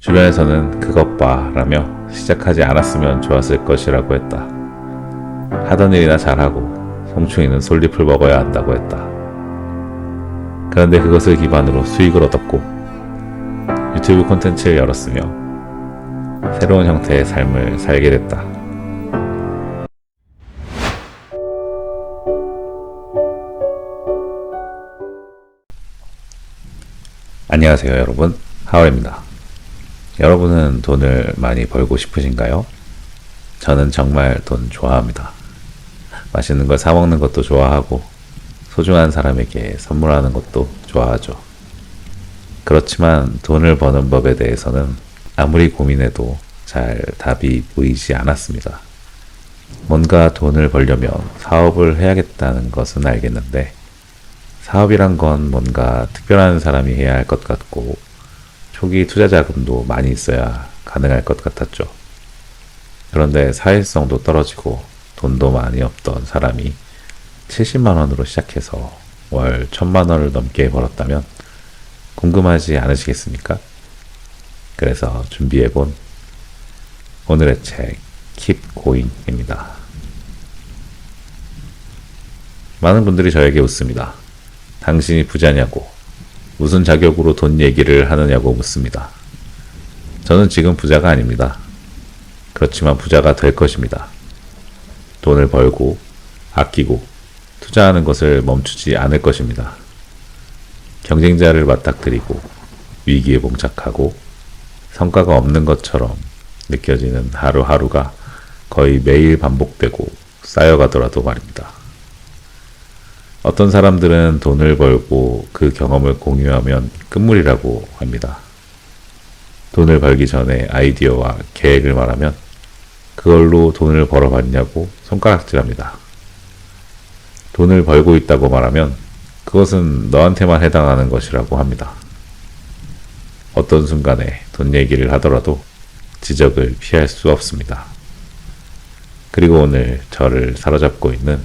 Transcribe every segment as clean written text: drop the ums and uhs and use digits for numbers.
주변에서는 그것 봐 라며 시작하지 않았으면 좋았을 것이라고 했다. 하던 일이나 잘하고 송충이는 솔잎을 먹어야 한다고 했다. 그런데 그것을 기반으로 수익을 얻었고 유튜브 콘텐츠를 열었으며 새로운 형태의 삶을 살게 됐다. 안녕하세요 여러분, 하울입니다. 여러분은 돈을 많이 벌고 싶으신가요? 저는 정말 돈 좋아합니다. 맛있는 걸 사 먹는 것도 좋아하고 소중한 사람에게 선물하는 것도 좋아하죠. 그렇지만 돈을 버는 법에 대해서는 아무리 고민해도 잘 답이 보이지 않았습니다. 뭔가 돈을 벌려면 사업을 해야겠다는 것은 알겠는데 사업이란 건 뭔가 특별한 사람이 해야 할 것 같고 초기 투자 자금도 많이 있어야 가능할 것 같았죠. 그런데 사회성도 떨어지고 돈도 많이 없던 사람이 70만 원으로 시작해서 월 1000만 원을 넘게 벌었다면 궁금하지 않으시겠습니까? 그래서 준비해본 오늘의 책 Keep Going입니다. 많은 분들이 저에게 웃습니다. 당신이 부자냐고, 무슨 자격으로 돈 얘기를 하느냐고 묻습니다. 저는 지금 부자가 아닙니다. 그렇지만 부자가 될 것입니다. 돈을 벌고, 아끼고, 투자하는 것을 멈추지 않을 것입니다. 경쟁자를 맞닥뜨리고, 위기에 봉착하고, 성과가 없는 것처럼 느껴지는 하루하루가 거의 매일 반복되고 쌓여가더라도 말입니다. 어떤 사람들은 돈을 벌고 그 경험을 공유하면 끝물이라고 합니다. 돈을 벌기 전에 아이디어와 계획을 말하면 그걸로 돈을 벌어봤냐고 손가락질합니다. 돈을 벌고 있다고 말하면 그것은 너한테만 해당하는 것이라고 합니다. 어떤 순간에 돈 얘기를 하더라도 지적을 피할 수 없습니다. 그리고 오늘 저를 사로잡고 있는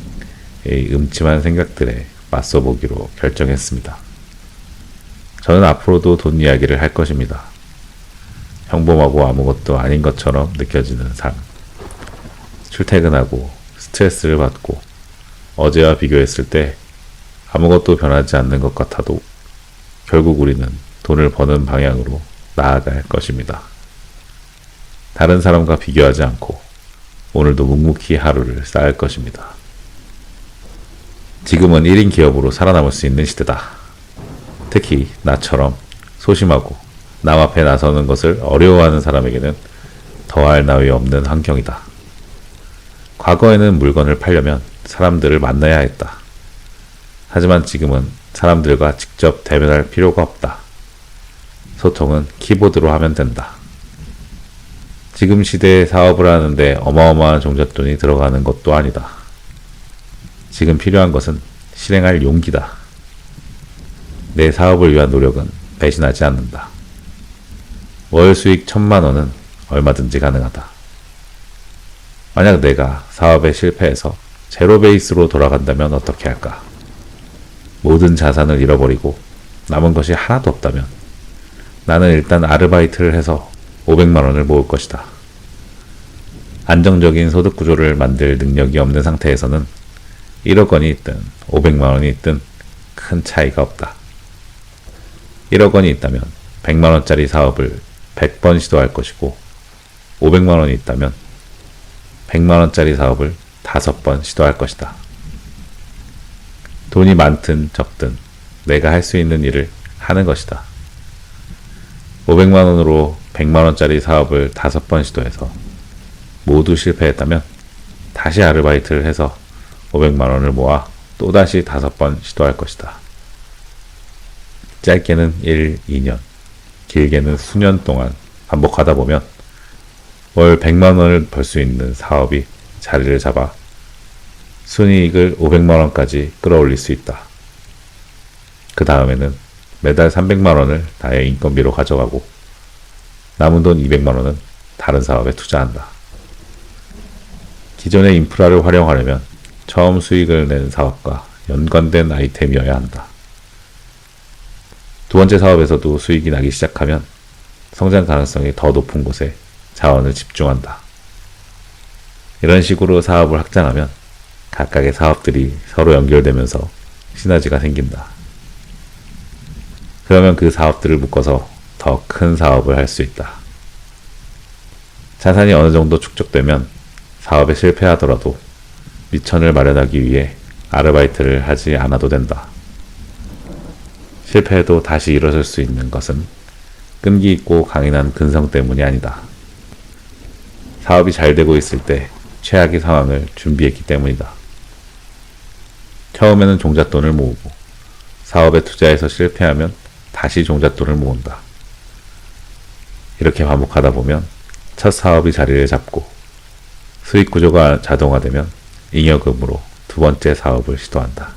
이 음침한 생각들에 맞서보기로 결정했습니다. 저는 앞으로도 돈 이야기를 할 것입니다. 평범하고 아무것도 아닌 것처럼 느껴지는 삶. 출퇴근하고 스트레스를 받고 어제와 비교했을 때 아무것도 변하지 않는 것 같아도 결국 우리는 돈을 버는 방향으로 나아갈 것입니다. 다른 사람과 비교하지 않고 오늘도 묵묵히 하루를 쌓을 것입니다. 지금은 1인 기업으로 살아남을 수 있는 시대다. 특히 나처럼 소심하고 남 앞에 나서는 것을 어려워하는 사람에게는 더할 나위 없는 환경이다. 과거에는 물건을 팔려면 사람들을 만나야 했다. 하지만 지금은 사람들과 직접 대면할 필요가 없다. 소통은 키보드로 하면 된다. 지금 시대에 사업을 하는데 어마어마한 종잣돈이 들어가는 것도 아니다. 지금 필요한 것은 실행할 용기다. 내 사업을 위한 노력은 배신하지 않는다. 월 수익 1000만 원은 얼마든지 가능하다. 만약 내가 사업에 실패해서 제로 베이스로 돌아간다면 어떻게 할까? 모든 자산을 잃어버리고 남은 것이 하나도 없다면 나는 일단 아르바이트를 해서 500만 원을 모을 것이다. 안정적인 소득 구조를 만들 능력이 없는 상태에서는 1억 원이 있든 500만 원이 있든 큰 차이가 없다. 1억 원이 있다면 100만 원짜리 사업을 100번 시도할 것이고 500만 원이 있다면 100만 원짜리 사업을 5번 시도할 것이다. 돈이 많든 적든 내가 할 수 있는 일을 하는 것이다. 500만 원으로 100만 원짜리 사업을 5번 시도해서 모두 실패했다면 다시 아르바이트를 해서 500만 원을 모아 또다시 5번 시도할 것이다. 짧게는 1, 2년, 길게는 수년 동안 반복하다 보면 월 100만 원을 벌 수 있는 사업이 자리를 잡아 순이익을 500만 원까지 끌어올릴 수 있다. 그 다음에는 매달 300만 원을 나의 인건비로 가져가고 남은 돈 200만 원은 다른 사업에 투자한다. 기존의 인프라를 활용하려면 처음 수익을 낸 사업과 연관된 아이템이어야 한다. 두 번째 사업에서도 수익이 나기 시작하면 성장 가능성이 더 높은 곳에 자원을 집중한다. 이런 식으로 사업을 확장하면 각각의 사업들이 서로 연결되면서 시너지가 생긴다. 그러면 그 사업들을 묶어서 더 큰 사업을 할 수 있다. 자산이 어느 정도 축적되면 사업에 실패하더라도 미천을 마련하기 위해 아르바이트를 하지 않아도 된다. 실패해도 다시 일어설 수 있는 것은 끈기 있고 강인한 근성 때문이 아니다. 사업이 잘 되고 있을 때 최악의 상황을 준비했기 때문이다. 처음에는 종잣돈을 모으고 사업에 투자해서 실패하면 다시 종잣돈을 모은다. 이렇게 반복하다 보면 첫 사업이 자리를 잡고 수익 구조가 자동화되면 잉여금으로 두 번째 사업을 시도한다.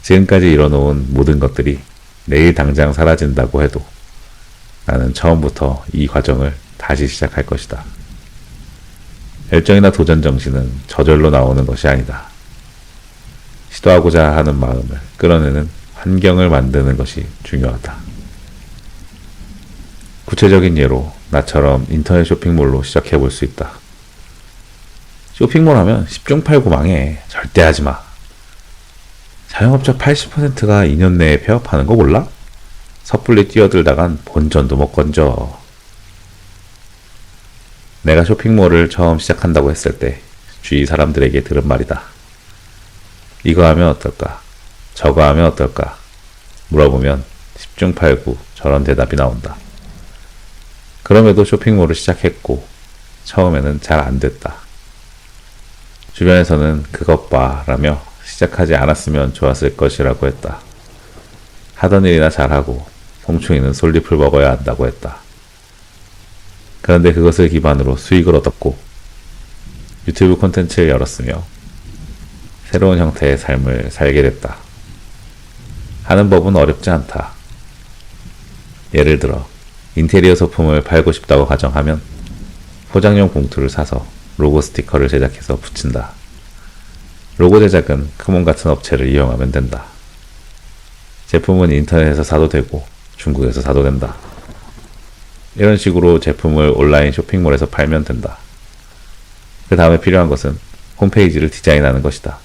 지금까지 이뤄놓은 모든 것들이 내일 당장 사라진다고 해도 나는 처음부터 이 과정을 다시 시작할 것이다. 열정이나 도전 정신은 저절로 나오는 것이 아니다. 시도하고자 하는 마음을 끌어내는 환경을 만드는 것이 중요하다. 구체적인 예로 나처럼 인터넷 쇼핑몰로 시작해 볼 수 있다. 쇼핑몰 하면 10중 8구 망해. 절대 하지 마. 자영업자 80%가 2년 내에 폐업하는 거 몰라? 섣불리 뛰어들다간 본전도 못 건져. 내가 쇼핑몰을 처음 시작한다고 했을 때 주위 사람들에게 들은 말이다. 이거 하면 어떨까? 저거 하면 어떨까? 물어보면 10중 8구 저런 대답이 나온다. 그럼에도 쇼핑몰을 시작했고 처음에는 잘 안 됐다. 주변에서는 그것 봐 라며 시작하지 않았으면 좋았을 것이라고 했다. 하던 일이나 잘하고 송충이는 솔잎을 먹어야 한다고 했다. 그런데 그것을 기반으로 수익을 얻었고 유튜브 콘텐츠를 열었으며 새로운 형태의 삶을 살게 됐다. 하는 법은 어렵지 않다. 예를 들어 인테리어 소품을 팔고 싶다고 가정하면 포장용 봉투를 사서 로고 스티커를 제작해서 붙인다. 로고 제작은 크몬 같은 업체를 이용하면 된다. 제품은 인터넷에서 사도 되고 중국에서 사도 된다. 이런 식으로 제품을 온라인 쇼핑몰에서 팔면 된다. 그 다음에 필요한 것은 홈페이지를 디자인하는 것이다.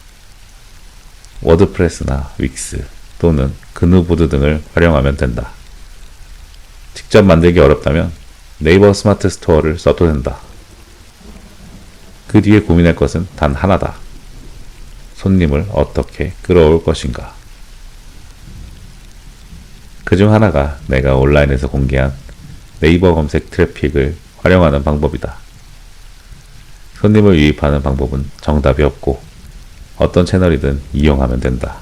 워드프레스나 윅스 또는 그누보드 등을 활용하면 된다. 직접 만들기 어렵다면 네이버 스마트 스토어를 써도 된다. 그 뒤에 고민할 것은 단 하나다. 손님을 어떻게 끌어올 것인가. 그중 하나가 내가 온라인에서 공개한 네이버 검색 트래픽을 활용하는 방법이다. 손님을 유입하는 방법은 정답이 없고 어떤 채널이든 이용하면 된다.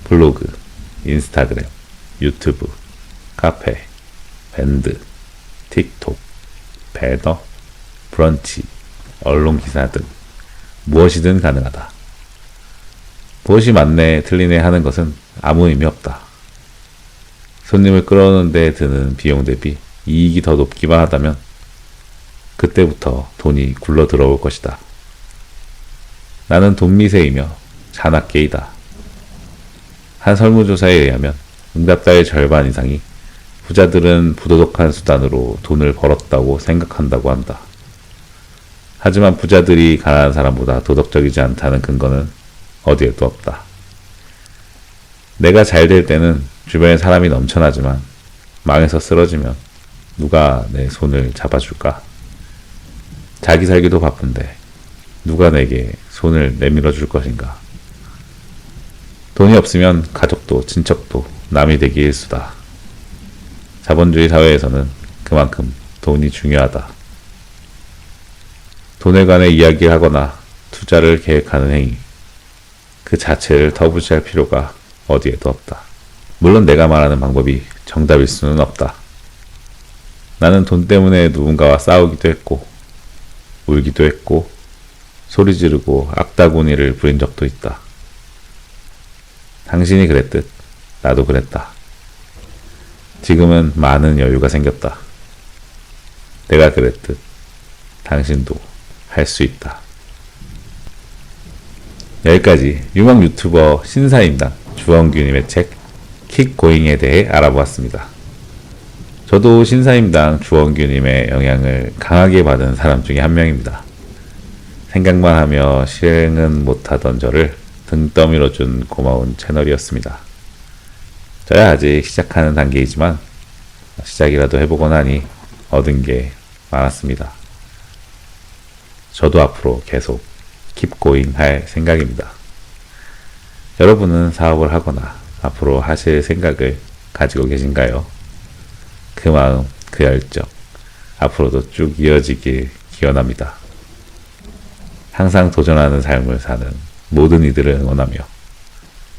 블로그, 인스타그램, 유튜브, 카페, 밴드, 틱톡, 배너, 브런치, 언론기사 등 무엇이든 가능하다. 무엇이 맞네 틀리네 하는 것은 아무 의미 없다. 손님을 끌어오는 데 드는 비용 대비 이익이 더 높기만 하다면 그때부터 돈이 굴러 들어올 것이다. 나는 돈미세이며 잔악계이다. 한 설문조사에 의하면 응답자의 절반 이상이 부자들은 부도덕한 수단으로 돈을 벌었다고 생각한다고 한다. 하지만 부자들이 가난한 사람보다 도덕적이지 않다는 근거는 어디에도 없다. 내가 잘 될 때는 주변에 사람이 넘쳐나지만 망해서 쓰러지면 누가 내 손을 잡아줄까? 자기 살기도 바쁜데 누가 내게 손을 내밀어 줄 것인가? 돈이 없으면 가족도 친척도 남이 되기 일수다. 자본주의 사회에서는 그만큼 돈이 중요하다. 돈에 관해 이야기를 하거나 투자를 계획하는 행위, 그 자체를 터부시할 필요가 어디에도 없다. 물론 내가 말하는 방법이 정답일 수는 없다. 나는 돈 때문에 누군가와 싸우기도 했고, 울기도 했고, 소리 지르고 악다구니를 부린 적도 있다. 당신이 그랬듯 나도 그랬다. 지금은 많은 여유가 생겼다. 내가 그랬듯 당신도 할 수 있다. 여기까지 유명 유튜버 신사임당 주원규님의 책 킥고잉에 대해 알아보았습니다. 저도 신사임당 주원규님의 영향을 강하게 받은 사람 중에 한 명입니다. 생각만 하며 실행은 못하던 저를 등 떠밀어준 고마운 채널이었습니다. 저야 아직 시작하는 단계이지만 시작이라도 해보고 나니 얻은 게 많았습니다. 저도 앞으로 계속 keep going 할 생각입니다. 여러분은 사업을 하거나 앞으로 하실 생각을 가지고 계신가요? 그 마음, 그 열정, 앞으로도 쭉 이어지길 기원합니다. 항상 도전하는 삶을 사는 모든 이들을 응원하며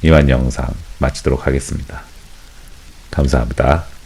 이만 영상 마치도록 하겠습니다. 감사합니다.